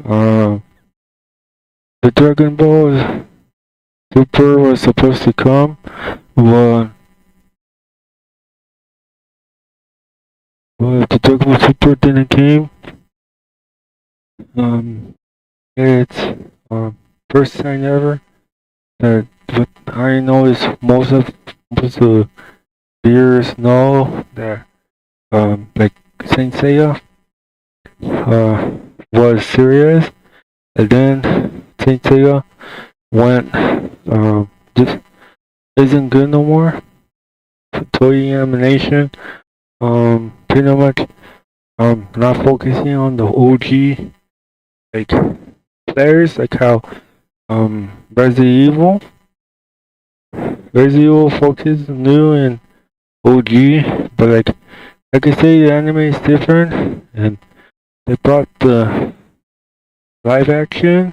Um, the Dragon Ball Super was supposed to come, but the Dragon Ball Super didn't came. Um, it's first time ever that what I know is most of the viewers know that like Saint Seiya was serious, and then Saint Seiya went just isn't good no more. Toei Animation pretty much not focusing on the OG like players like how Resident Evil. Resident Evil focus new and OG, but like I say, the anime is different, and they brought the live action,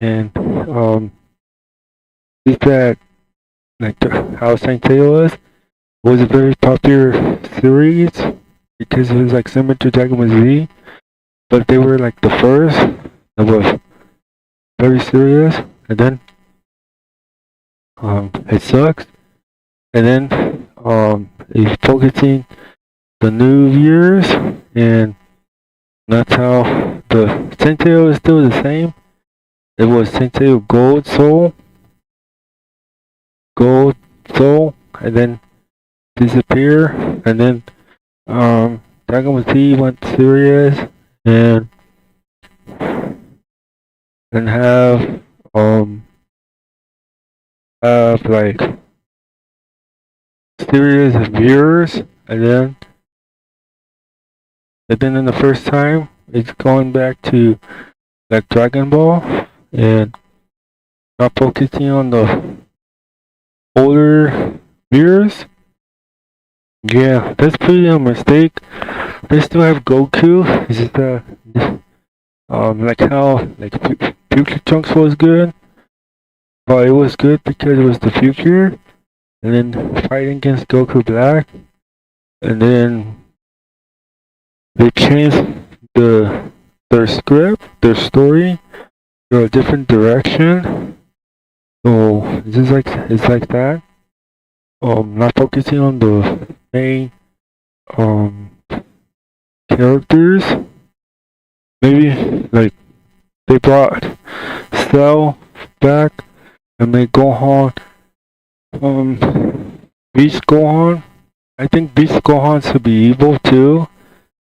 and just that how Saint Seiya was a very popular series because it was like similar to Dragon Ball Z, but they were like the first that was very serious, and then it sucks, and then it's focusing the new viewers, and that's how the Sensei is still the same. It was Sensei Gold Soul, and then disappear, and then Dragon Ball Z went serious, and have like series of viewers, and then in the first time it's going back to like Dragon Ball and not focusing on the older viewers. Yeah, that's pretty a mistake. They still have Goku. It's just like how Future Trunks was good, but it was good because it was the future, and then fighting against Goku Black, and then they changed their script, their story to a different direction. So it's like that. Not focusing on the main characters. Maybe like they brought Cell back and made Gohan Beast Gohan. I think Beast Gohan should be evil too.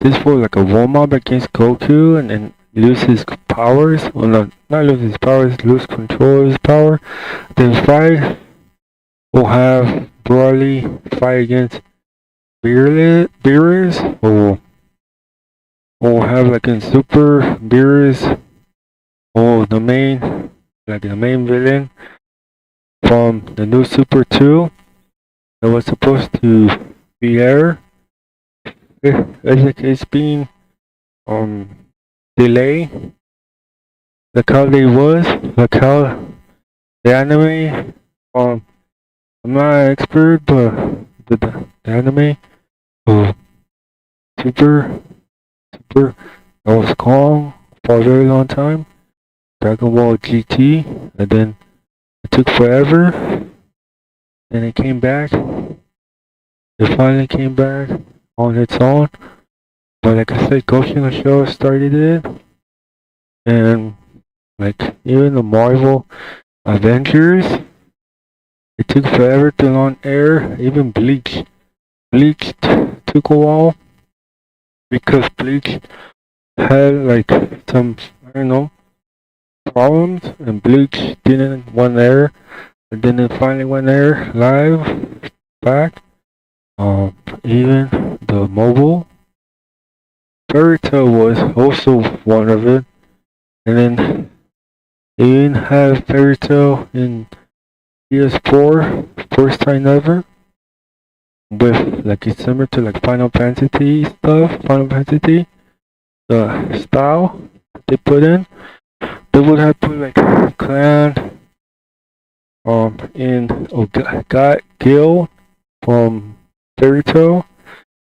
This was like a warm up against Goku and then lose his powers. Well, not lose his powers, lose control of his power. Then fight. We'll have Broly fight against Beerus, or we'll have like in Super Beerus, or the main villain from the new Super 2 that was supposed to be there. It's been delayed. Like how they was, like how the anime I'm not an expert, but the anime Super that was gone for a very long time. Dragon Ball GT, and then it took forever. Then it came back. It finally came back on its own. But like I said, Ghost in the Shell started it, and like even the Marvel Avengers, it took forever to on air. Even Bleach took a while because Bleach had like some I don't know problems, and Bleach didn't want air, and then it finally went air live back. Even the mobile Fairy Tail was also one of it, and then they even have Fairy Tail in PS4 first time ever, with like it's similar to like Final Fantasy stuff. Final Fantasy, the style they put in. They would have put like Clan in got Gil from Fairy Tail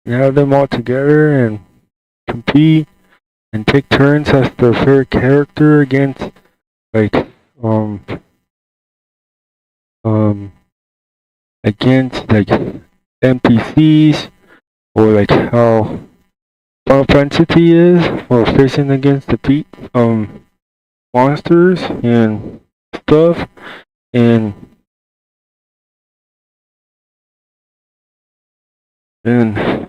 and have them all together and compete. and take turns as their favorite character against like um um against like NPCs, or like how Final Fantasy is, or facing against the monsters and stuff, and like,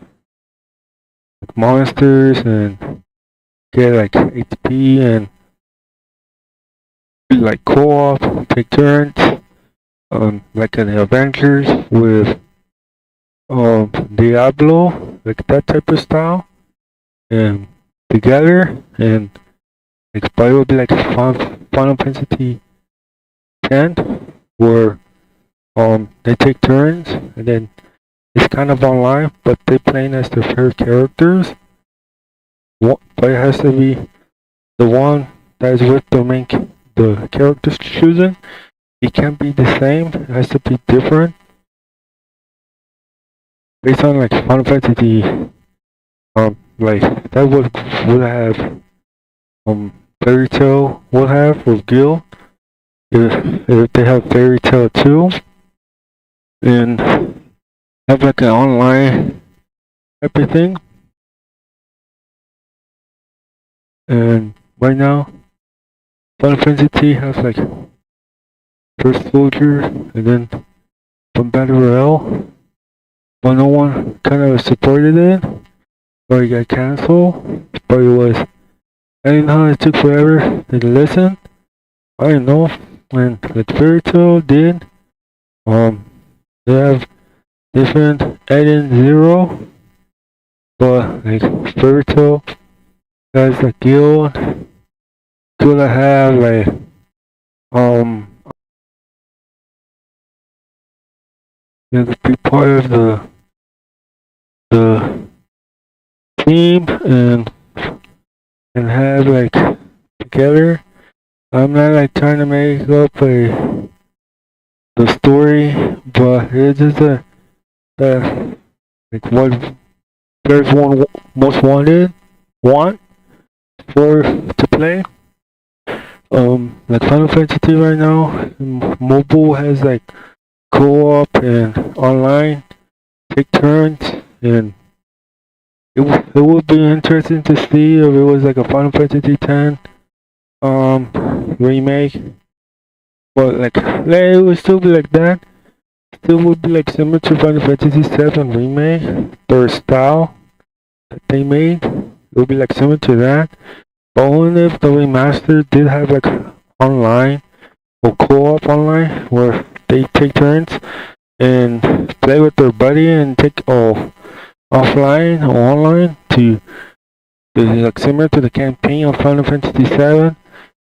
monsters, and get like HP, and like co-op, take turns, like an Avengers with Diablo, like that type of style, and together, and like probably would be like Final Fantasy 10, where they take turns, and then it's kind of online, but they playing as their favorite characters. But it has to be the one that is with the characters choosing. It can't be the same. It has to be different based on like Final Fantasy. Like that would have Fairy Tail would have with Gil, if they have Fairy Tail 2, and have like an online everything. And right now, Final Fantasy has like First Soldier, and then from Battle Royale, but no one kind of supported it, or it got canceled. But it was, I don't know how it took forever to listen. I don't know. And the Fairy Tail did, they have different Eden Zero, but like Fairy Tail has a guild, could have like you know, be part of the team, and have like together. I'm not like trying to make up the story, but it's just like what players most want for to play. Like Final Fantasy right now, mobile has like co-op and online, take turns, and it would be interesting to see if it was like a Final Fantasy X remake, but like it would still be like that. Still would be like similar to Final Fantasy VII remake, their style that they made. It would be like similar to that. But only if the remaster did have like online or co-op online, where they take turns and play with their buddy, and take offline or online to like similar to the campaign of Final Fantasy VII,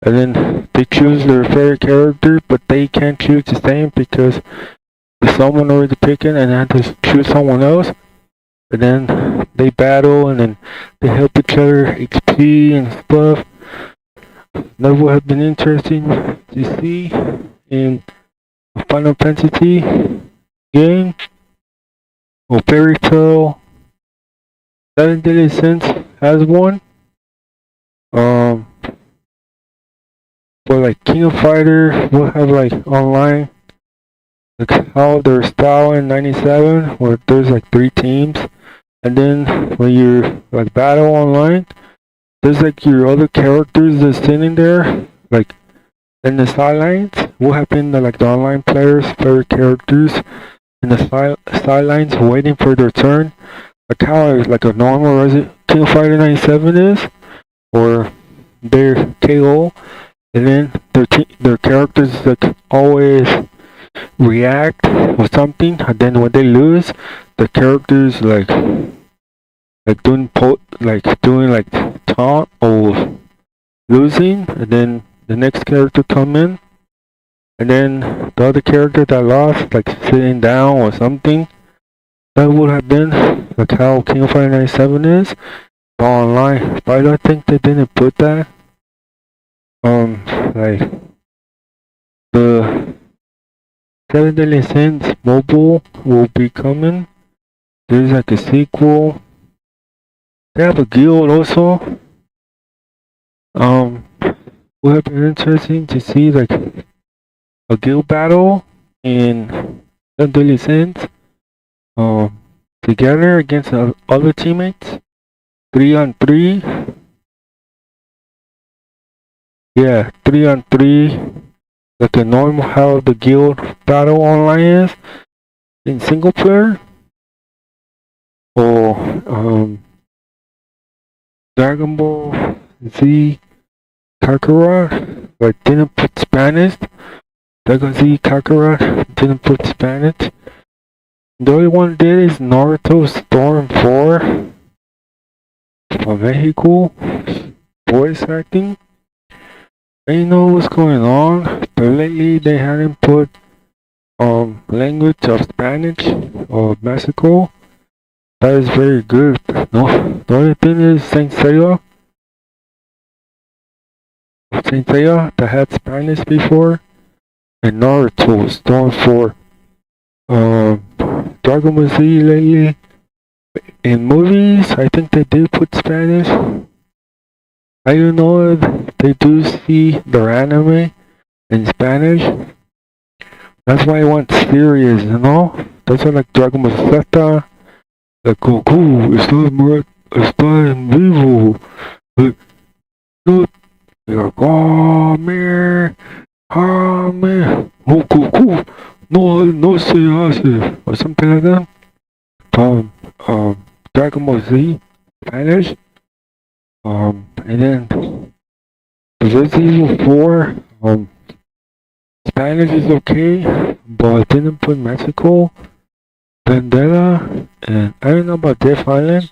and then they choose their favorite character, but they can't choose the same because there's someone already picking, and had to choose someone else. And then they battle, and then they help each other XP and stuff. That would have been interesting to see in a Final Fantasy game, or Fairy Tail. Seven Deadly Sins has one. For like King of Fighter, we'll have like online, like how their style in '97, where there's like 3 teams, and then when you like battle online, there's like your other characters that's sitting there, like in the sidelines. What happened to like the online players' favorite characters in the sidelines waiting for their turn, like how like a normal King of Fighter '97 is, or their KO, and then their characters like always react with something, and then when they lose, the characters doing like taunt or losing, and then the next character come in, and then the other character that lost like sitting down or something. That would have been like how King of Fighters '97 is, but online. But I don't think they didn't put that. Like the Seven Deadly Sins mobile will be coming. There's like a sequel. They have a guild also. would have been interesting to see like a guild battle in Adolescents together against other teammates, 3-on-3. Yeah, 3-on-3, like a normal how the guild battle online is in single player, or Dragon Ball Z Kakarot, but didn't put Spanish. Dragon Z Kakarot didn't put Spanish. The only one did is Naruto Storm 4 from Mexico, voice acting. I didn't know what's going on, but lately they hadn't put language of Spanish or Mexico. That is very good. No, the only thing is Saint Seiya that had Spanish before, and Naruto Storm 4. Dragon Ball Z lately in movies, I think they did put Spanish. I don't know if they do see their anime in Spanish. That's why I want series, you know? That's why I like Dragon Ball Z. Like Goku está en vivo. No, like, oh Goku, no se hace, or something like that. Dragon Ball Z, Spanish. And then the Resident Evil 4, Spanish is okay, but didn't put Mexico. Vendetta, and I don't know about Death Island,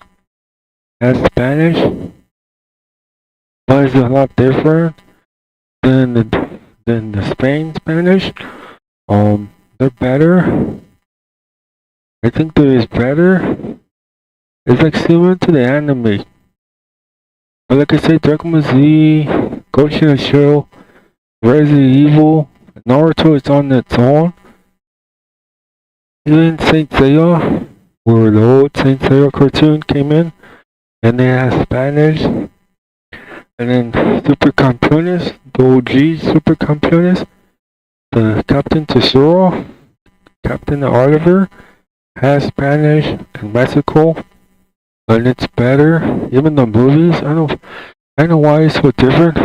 has Spanish, but it's a lot different than the Spain Spanish. They're better. I think there is better. It's like similar to the anime. But like I said, Dragon Ball Z, Ghost in the Shell, Resident Evil, Naruto is on its own. Even Saint Seiya, where the old Saint Seiya cartoon came in, and they had Spanish. And then Super Campeones, the OG Super Campeones, the Captain Tesoro, Captain Oliver, has Spanish in Mexico, and it's better. Even the movies, I don't know why it's so different.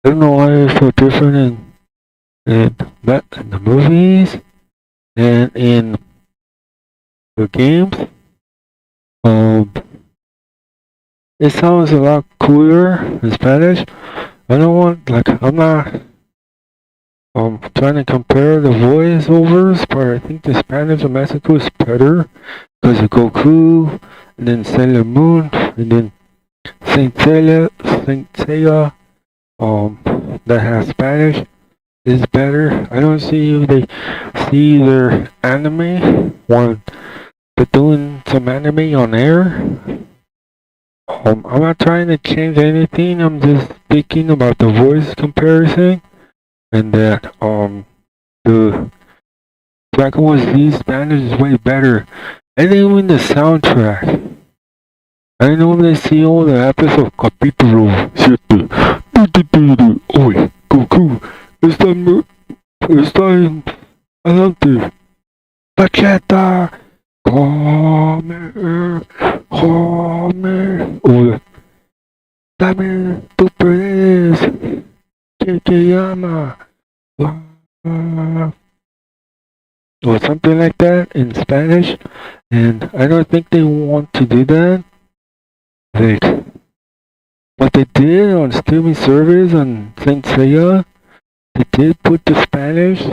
I don't know why it's so different in the movies and in the games. It sounds a lot cooler in Spanish. I'm not trying to compare the voiceovers, but I think the Spanish of Mexico is better because of Goku, and then Sailor Moon, and then Saint Seiya, that has Spanish is better. I don't see if they see their anime when they're doing some anime on air. I'm not trying to change anything. I'm just speaking about the voice comparison, and that the Dragon Ball Z Spanish is way better. And even the soundtrack. I know when I see all the episodes capítulo 7. Oye, Goku, está en adelante. Vegeta, come, oye, dame tu poderes, que te llama, or something like that in Spanish, and I don't think they want to do that. Like, what they did on streaming service on Saint Seiya, they did put the Spanish,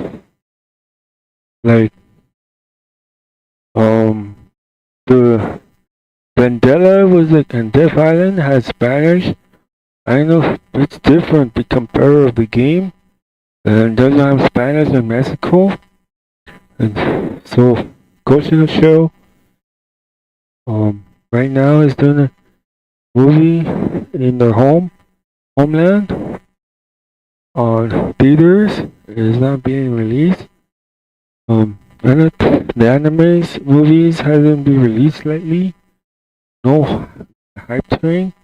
like, the Vendetta was like, and Death Island has Spanish. I know it's different, the compare of the game, and doesn't have Spanish in Mexico, and so Ghost in the Shell, right now is doing a movie in their homeland, on theaters. It is not being released. And the animes movies hasn't been released lately. No hype train.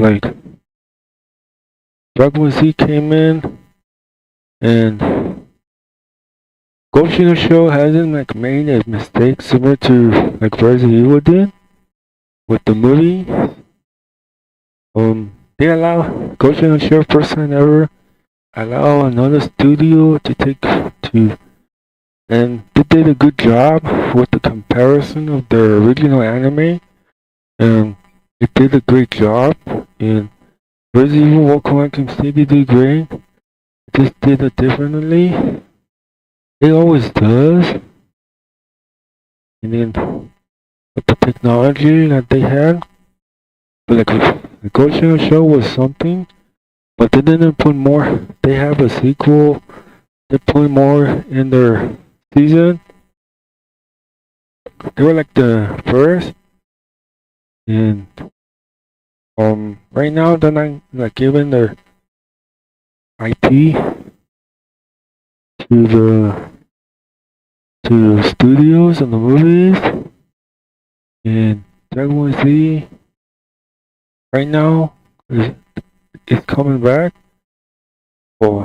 like Dragon Ball Z came in, and Ghost in the Shell hasn't like made a mistake similar to like Resident Evil did with the movie. They allow Ghost in the Shell first time ever allow another studio to take to, and they did a good job with the comparison of the original anime, and it did a great job. And Resident Evil Walk Around City did great. It just did it differently. It always does. And then with the technology that they had, like the Ghost in the Shell was something, but they didn't put more. They have a sequel. They put more in their season. They were like the first, and right now they're not like giving their IP to the studios and the movies. And Dragon Ball Z right now is coming back for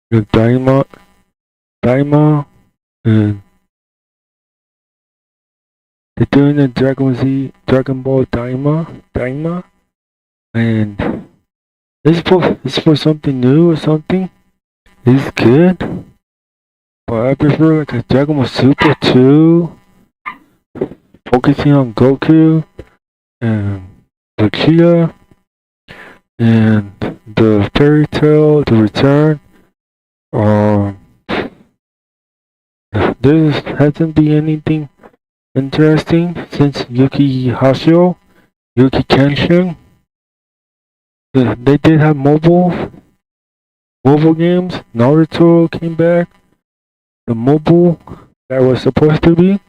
the Daima, and they're doing the Dragon Ball Daima, and this for something new or something. It's good, but I prefer like a Dragon Ball Super 2, focusing on Goku and Vegeta and the Fairy Tail, the Return. Um, there hasn't been anything interesting since Yuki Hashio, Yuki Kenshin. They did have mobile games. Naruto came back. The mobile that was supposed to be.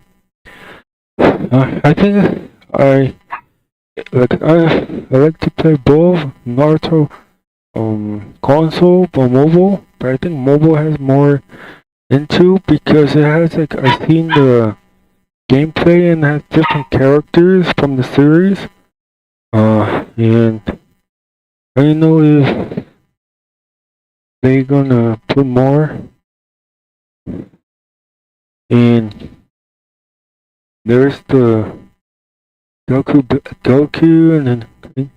I think I like to play both Naruto console or mobile, but I think mobile has more into because it has like I've seen the gameplay and has different characters from the series. And I don't know if they're gonna put more. And there's the Goku and then